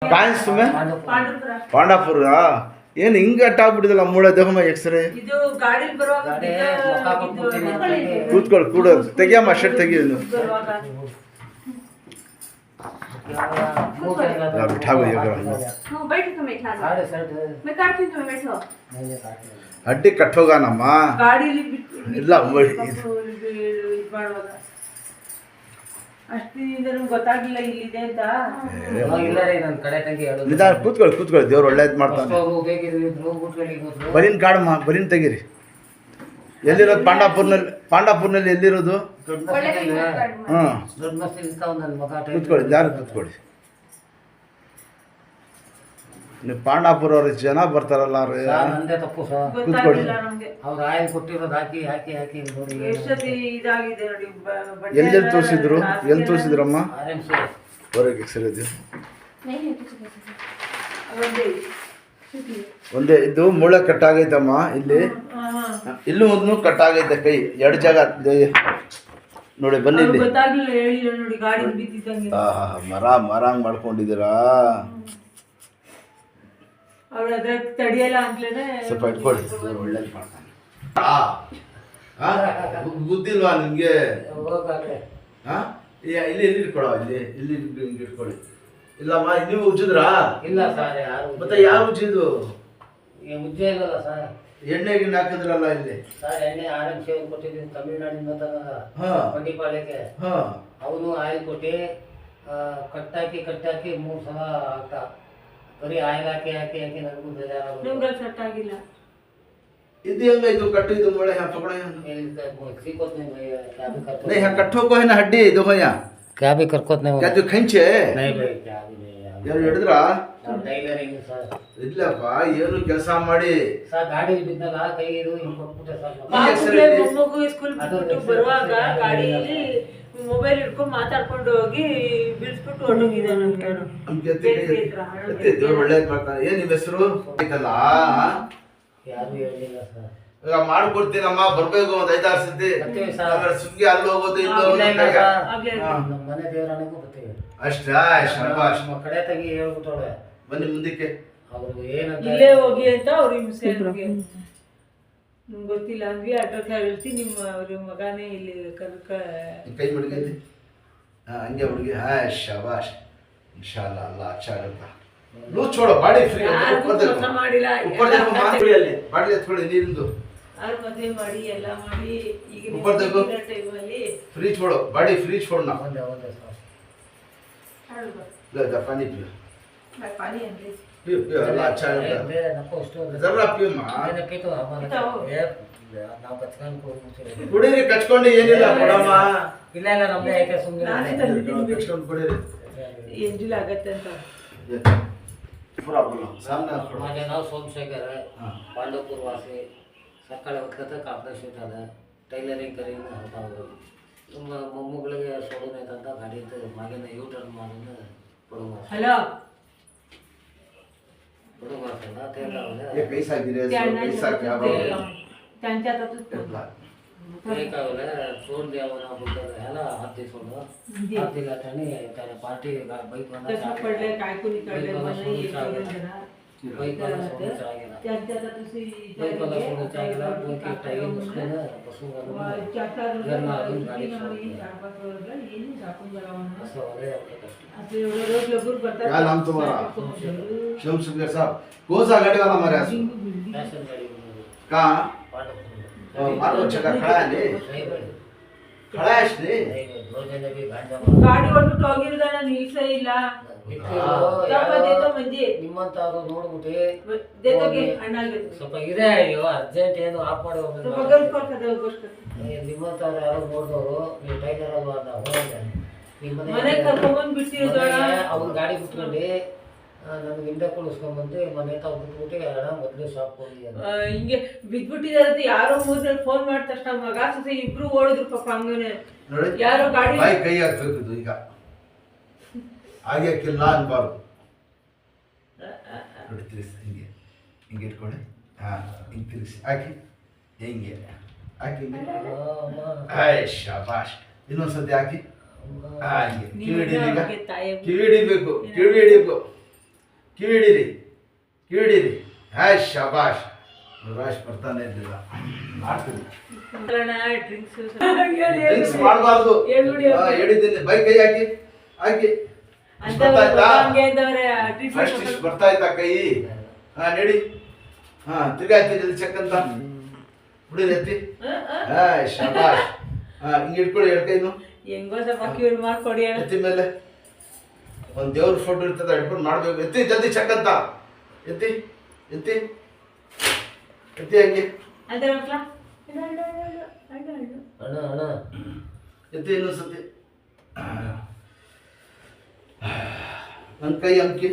Coins ತುಮೆ Pandupura ಪಾಂಡಾಪುರ ಏನು ಹಿಂಗೆ ಅಟ್ಟಾಗ್ಬಿಟ್ಟಿದಲ್ಲ ಮೂಳೆ ದೇಹಮ್ಮ ಎಕ್ಸ್ರೇ ಇದು ಗಾಡಿ ಬರುವಾಗ ಕೂತ್ಕೊಳ್ಳಿ ಕೂಡ ತೆಗಿಯಮ್ಮ ಶರ್ಟ್ ತೆಗಿಯೋದು बिठा गई बैठो तो मैं काटती हूँ बैठो हड्डी कट होगा नम्मा ಗಾಡಿ ಇಲ್ಲ ಮಾಡುವಾಗ ಅಷ್ಟಿಂದ ನಮ್ಗೆ ಗೊತ್ತಾಗ್ಲಿಲ್ಲ ಇಲ್ಲಿದೆ ಅಂತ ನಿಧಾನ ಕೂತ್ಕೊಳ್ಳಿ ದೇವ್ರು ಒಳ್ಳೇದು ಮಾಡ್ತಾನೆ ಬರೀನ್ ಕಾಡಮ್ಮ ಬರೀನ್ ತೆಗೀರಿ ಎಲ್ಲಿರೋದು ಪಾಂಡಾಪುರ್ನಲ್ಲಿ ಎಲ್ಲಿರೋದು ಹಾಂ ಕೂತ್ಕೊಳ್ಳಿ ಯಾರು ಕೂತ್ಕೊಳ್ಳಿ ನೀವು ಪಾಂಡಾಪುರ ಅವ್ರ ಜನ ಬರ್ತಾರಲ್ಲ ಕೂತ್ಕೊಳ್ಳಿ ಗೊತ್ತಾಗ್ಲಿಲ್ಲ ನಮ್ಗೆ ಅವ್ರು ಆಯಿಲ್ ಕೊಟ್ಟಿರೋದು ಹಾಕಿ ಹಾಕಿ ಹಾಕಿ ನೋಡಿ ಎಷ್ಟೊತ್ತಿ ಇದಾಗಿದೆ ನೋಡಿ ಎಲ್ಲಿ ತೋರಿಸಿದ್ರಮ್ಮ ಹೊರಗೆ ಸರಿ ಒಂದೇ ಇದು ಮೂಳೆ ಕಟ್ಟಾಗೈತಮ್ಮ ಇಲ್ಲಿ ಇಲ್ಲೂ ಒಂದು ಕಟ್ಟಾಗೈತೆ ಕೈ ಎರಡು ಜಾಗ ನೋಡಿ ಬನ್ನಿ ಇಲ್ಲಿ ಗೊತ್ತಾಗ್ಲಿಲ್ಲ ಹೇಳಿಲ್ಲ ನೋಡಿ ಗಾಡಿ ಬಿದ್ದಿದ್ದಂಗೆ ಮರ ಹಂಗೆ ಮಾಡ್ಕೊಂಡಿದ್ದೀರಾ ಅವ್ರು ಅದ್ರ ತಡಿಯಲ್ಲ ಅಂತಲೇ ಸ್ವಲ್ಪ ಇಟ್ಕೊಳ್ಳಿ ಒಳ್ಳೇದು ಮಾಡ್ತಾನೆ ಬುದ್ಧಿಲ್ವಾ ನಿಮಗೆ ಹಾಂ ಇಲ್ಲಿ ಇಟ್ಕೊಳ್ಳೋ ಇಲ್ಲಿ ಇಟ್ಕೊಳ್ಳಿ ಇಲ್ಲಮ್ಮ ನೀವು ಉಜ್ಜಿದ್ರಾ ಇಲ್ಲ ಸರ್ ಯಾರು ಮತ್ತೆ ಯಾರು ಉಜ್ಜಿದ್ದು ಉಜ್ಜೆ ಇಲ್ಲಲ್ಲ ಸರ್ ಎಣ್ಣೆ ಗಿಣ್ಣೆ ಹಾಕಿದ್ರಲ್ಲ ಇಲ್ಲಿ ಸರ್ ಎಣ್ಣೆ ಆರಂಭ ಸೇವೆ ಕೊಟ್ಟಿದ್ದೀನಿ ತಮಿಳ್ನಾಡಿಂದ ತಂದ ಹಾಂ ಬಂಡಿಪಾಳ್ಯಕ್ಕೆ ಹಾಂ ಅವನು ಆಯಿಲ್ ಕೊಟ್ಟು ಕಟ್ಟಾಕಿ 3 ಸಲ ಆಗ್ತಾ ಬರೀ ಆಯಿಲ್ ಹಾಕಿ ಹಾಕಿ ಹಾಕಿ ನನಗೂ ನಿಮ್ಗೆ ಸೆಟ್ ಆಗಿಲ್ಲ ಇದು ಹೆಂಗಾಯ್ತು ಕಟ್ಟು ಇದು ಮೊಳೆ यहाँ पकड़ो सीखोत नहीं यहाँ कट्ठो को है ना हड्डी दो यहाँ क्या भी करकोत नहीं क्या तू खंचे नहीं भाई क्या भी नहीं ಯಾರು ಹಿಡಿದ್ರಾ ಟೈಲರಿಂಗ್ ಸರ್ ಇಲ್ಲಪ್ಪ ಏನು ಕೆಲಸ ಮಾಡಿ ಸರ್ ಗಾಡಿ ಬಿದ್ದಲ್ಲ ಕೈ ಇದು ಹಿಂಗೆ ಕೊಟ್ಬಿಟ್ಟೆ ಸರ್ ಮೊಮ್ಮಗು ಸ್ಕೂಲ್ ಬಿಟ್ಟು ಬರುವಾಗ ಗಾಡಿಯಲ್ಲಿ ಮೊಬೈಲ್ ಹಿಡ್ಕೊಂಡು ಮಾತಾಡ್ಕೊಂಡು ಹೋಗಿ ಬೀಳ್ಸ್ಬಿಟ್ಟು ಹೊರಟೋಗಿದ್ದಾನೆ ದೇವ್ರು ಒಳ್ಳೇದು ಮಾಡ್ತಾನೆ ಏನು ನಿಮ್ಮ ಹೆಸರು ಆಯ್ತಲ್ಲ ಯಾರು ಹೇಳಿಲ್ಲ ಸರ್ ಈಗ ಮಾಡ್ಕೊಡ್ತೀನಮ್ಮ ಬರ್ಬೇಕು ಒಂದು 5-6 ಸತಿ ಸುಮ್ಗೆ ಅಲ್ಲಿ ಹೋಗೋದು ಇಲ್ಲಿ ನಮ್ಮ ಮನೆ ದೇವರನಿಗೂ ಬರ್ತೀವಿ ಅಷ್ಟೇ ಕಡೆ ತೆಗಿ ಹೇಳ್ಬಿಟ್ಟವಳೆ ಬನ್ನಿ ಮುಂದಕ್ಕೆ ಅವ್ರು ಏನಂತ ಇಲ್ಲೇ ಹೋಗಿ ಅಂತ ಅವ್ರ ಹಿಂಸೆ ನಮ್ಗೆ ಗೊತ್ತಿಲ್ಲ ಅಂದ್ವಿ ಅಡ್ರೆಸ್ ಹೇಳ್ತಿ ನಿಮ್ಮ ಅವ್ರ ಮಗನೇ ಇಲ್ಲಿ ಕೈ ಮಡಗೈತಿ ಹಂಗೆ ಹುಡುಗಿ ಶಾಬಾಷ್ ಇನ್ಶಾಅಲ್ಲಾ ಅಲ್ಲಾ ಅಚ್ಚಾ ಆಗುತ್ತಾ ಲೂ छोड़ो ಬಾಡಿ ಫ್ರೀ ಮಾಡಿಲ್ಲ ಬಾಡಿ ಎತ್ಕೊಳ್ಳಿ ನೀರಿಂದು ಯಾರು ಮದುವೆ ಮಾಡಿ ಎಲ್ಲ ಮಾಡಿ ಈಗ ಟೈಮಲ್ಲಿ ಫ್ರೀ छोड़ो ಬಾಡಿ ಫ್ರೀ छोड़ना ಒಂದೇ ले जा पानी पियो पानी अंदर पियो अल्लाह अच्छा है नको ಅಷ್ಟು जरा पियो मां ಏನಕ್ಕೆ ತೋ ನಾವು ಕಚ್ಕೊಂಡು ಕುಡೀರಿ ಕಚ್ಕೊಂಡು ಏನಿಲ್ಲ ಕೊಡಮ್ಮ ಇಲ್ಲ ನಮ್ಮದೇ ಯಾಕೆ ಸುಮ್ಮನೆ ಕಚ್ಕೊಂಡು ಕುಡೀರಿ ಎಂಜುಲ್ ಆಗತ್ತೆ ಅಂತ पूरा बोलो सामने माझे नाव सोमशेखर है पांडवपुर वासी सकाळी होतं तर कापड शिवताना ಟೈಲರಿಂಗ್ ಕರೀನ ಹೋಗ್ತಾವ್ರು ನಮ್ಮ ಮೊಮ್ಮಗಳಿಗೆ ಸೋಡೋಣ ಅಂತ ಗಾಡಿ ಮಾಗಿನ ಯೂ ಟರ್ನ್ ಮಾಡಿನ ಕೊಡುವ ಹಲೋ ಕೊಡುವ ಅಂತ ತೇಲಾವಲ್ಲ ये पैसा गिरे पैसा क्या बोल त्यांच्या हातातच ಏಕಾವಲ್ಲ ಫೋನ್ ದೇವನ बोलतात ह्याला हात दे सोड हात दिला त्याने त्याने पार्टी बाईक कसं पडले काय कोणी कळले मला बाईक वाला सोडून चला गेला त्यांच्या हातातच बाईक वाला सोडून चला गेला दोन की टायर बसलेलं बसून घरला अजून गाडी असं वगैरे क्या नाम तुम्हारा शमशेखर साहब कौन सा गाड़ी वाला हमारे फैशन गाड़ी कहाँ मारो जगह खड़ा है ने खड़ा है इसने ಗಾಡಿ ಹೊರಟು ಹೋಗಿರೋದನ್ನ ನಿಲ್ಸೇ ಇಲ್ಲ ಮಂದಿ ನಿಮ್ಮಂತವ್ರು ನೋಡ್ಬಿಟ್ಟು ದೇತೋಗೆ ಅಣ್ಣಗೆ ಸ್ವಲ್ಪ ಇದೆ ಅಯ್ಯೋ ಅರ್ಜೆಂಟ್ ಏನು ಆಫ್ ಮಾಡಿ ನಿಮ್ಮಂತವ್ರು ಯಾರು ನೋಡಿದವರು ನೀವು ಟೈಗರ್ ಅಲ್ವಾ ಅಂತ ಮನೆ ಕರ್ಕೊಂಡ್ಬಂದು ಬಿಟ್ಟಿರೋದಣ್ಣ ಅವ್ರ ಗಾಡಿ ಬಿಟ್ಕೊಂಡು ನನಗೆ ಹಿಂದೆ ಕುಳಿಸ್ಕೊಂಡ್ಬಂದು ಮನೆ ತಾವು ಬಿಟ್ಬಿಟ್ಟು ಅಣ್ಣ ಮೊದಲು ಶಾಪ್ ಹೋಗಿ ಹಿಂಗೆ ಬಿದ್ಬಿಟ್ಟಿದಾರೆ ಯಾರೋ ಮೂರಲ್ಲಿ ಫೋನ್ ಮಾಡಿದ ತಕ್ಷಣ ಮಗ ಸೊಸೆ ಇಬ್ರು ಓಡಿದ್ರು ಪಾಪ ಹಂಗನೆ ಯಾರೋ ಗಾಡಿ ಕೈ ಹಾಕ್ಬೇಕು ಈಗ ಹಾಗೆ ಹಾಕಿಲ್ಲ ಅನ್ಬಾರ್ದು ನೋಡಿ ತಿರ್ಸಿ ಹಿಂಗೆ ಹಿಂಗೆ ಇಟ್ಕೊಳ್ಳಿ ಹಾಂ ಹಿಂಗೆ ತಿರ್ಸಿ ಹಾಕಿ ಹಿಂಗೆ ಹಾಕಿ ಹಾಯ್ ಶಾಬಾಷ್ ಇನ್ನೊಂದ್ಸತಿ ಹಾಕಿ ಹಾಗೆ ಕಿವಿ ಹಿಡಿಬೇಕು ಕಿವಿ ಹಿಡಿಬೇಕು ಕಿವಿಡಿರಿ ಕಿವಿಡಿರಿ. ಹಾಯ್ ಶಬಾಷ್. ರಾಶ್ ಬರ್ತಾನೆ ಇದ್ದಿಲ್ಲ. ಮಾಡ್ತೀನಿ. ಡ್ರಿಂಕ್ಸ್ ಮಾಡಬಾರ್ದು. ಹೇಳಿದ್ದೀನಿ. ಬೈ ಕೈ ಹಾಕಿ ಹಾಕಿ. ಇಷ್ಟ್ ಬರ್ತಾ ಆಯ್ತಾ? ಫಸ್ಟ್ ಇಷ್ಟು ಬರ್ತಾ ಆಯ್ತಾ ಕೈ? ಹಾ ನಡಿ. ಹಾ ತಿರ್ಗಾ ಎತ್ತಿ ಜಲ್ದಿ ಚೆಕ್ ಅಂತ ಬಿಡಿರಿ ಎತ್ತಿ. ಹಾಯ್ ಶಬಾಷ್. ಹಾ ಹಿಂಗೆ ಇಟ್ಕೊಳ್ಳಿ ಎರಡು ಕೈನು. ಹೆಂಗೋ ಸ್ವಲ್ಪ ಕ್ಯೂರ್ ಮಾಡ್ಕೊಡಿ. ಎತ್ತಿ ಮೇಲೆ ಒಂದು ದೇವ್ರ ಫೋಟೋ ಇರ್ತದೆ ಹಿಡ್ಕೊಂಡು ಮಾಡ್ಬೇಕು. ಎತ್ತಿ ಜಲ್ದಿ ಚೆಕ್ ಅಂತ. ಎತ್ತಿ ಎತ್ತಿ ಎತ್ತಿ ಹಂಗೆ ಅಣ್ಣ ಅಣ್ಣ ಎತ್ತಿ ಇನ್ನೊಂದ್ಸತಿ. ನನ್ನ ಕೈ ಅಂಕಿ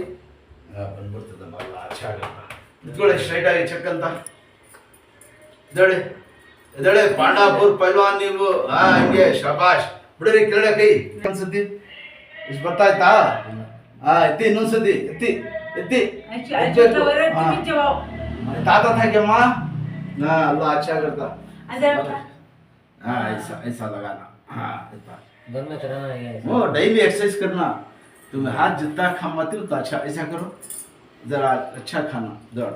ಬಂದ್ಬಿಡ್ತದೆ ಮಲ್ಲ ಆಚೆ ಆಗಲ್ಲ. ಇದ್ಕೊಳ್ಳಿ ಸ್ಟ್ರೈಟ್ ಆಗಿ ಚೆಕ್ ಅಂತ. ಎದಳೆ ಎದಳೆ ಪಾಂಡಾಪುರ್ ಪೈಲ್ವಾನ್ ನೀವು. ಹಾ ಹಂಗೆ ಶಬಾಷ್. ಬಿಡ್ರಿ ಕೆಳಗಡೆ ಕೈ. ಒಂದ್ಸತಿ ಇಷ್ಟು ಬರ್ತಾ ಆಯ್ತಾ? ಹಾ ಎತ್ತಿ ಇನ್ನೊಂದ್ಸತಿ ಎತ್ತಿ ಎತ್ತಿ. ತಾತ ಥಾಕ್ಯಮ್ಮ. ಹಾ ಅಲ್ಲ ಆಚೆ ಆಗತ್ತ. हाँ ऐसा ऐसा लगाना. हाँ ऐसा. घर में करना है. वो डेली एक्सरसाइज करना. तुम हाथ जितना खाना उतना अच्छा ऐसा करो. जरा अच्छा खाना दौड़.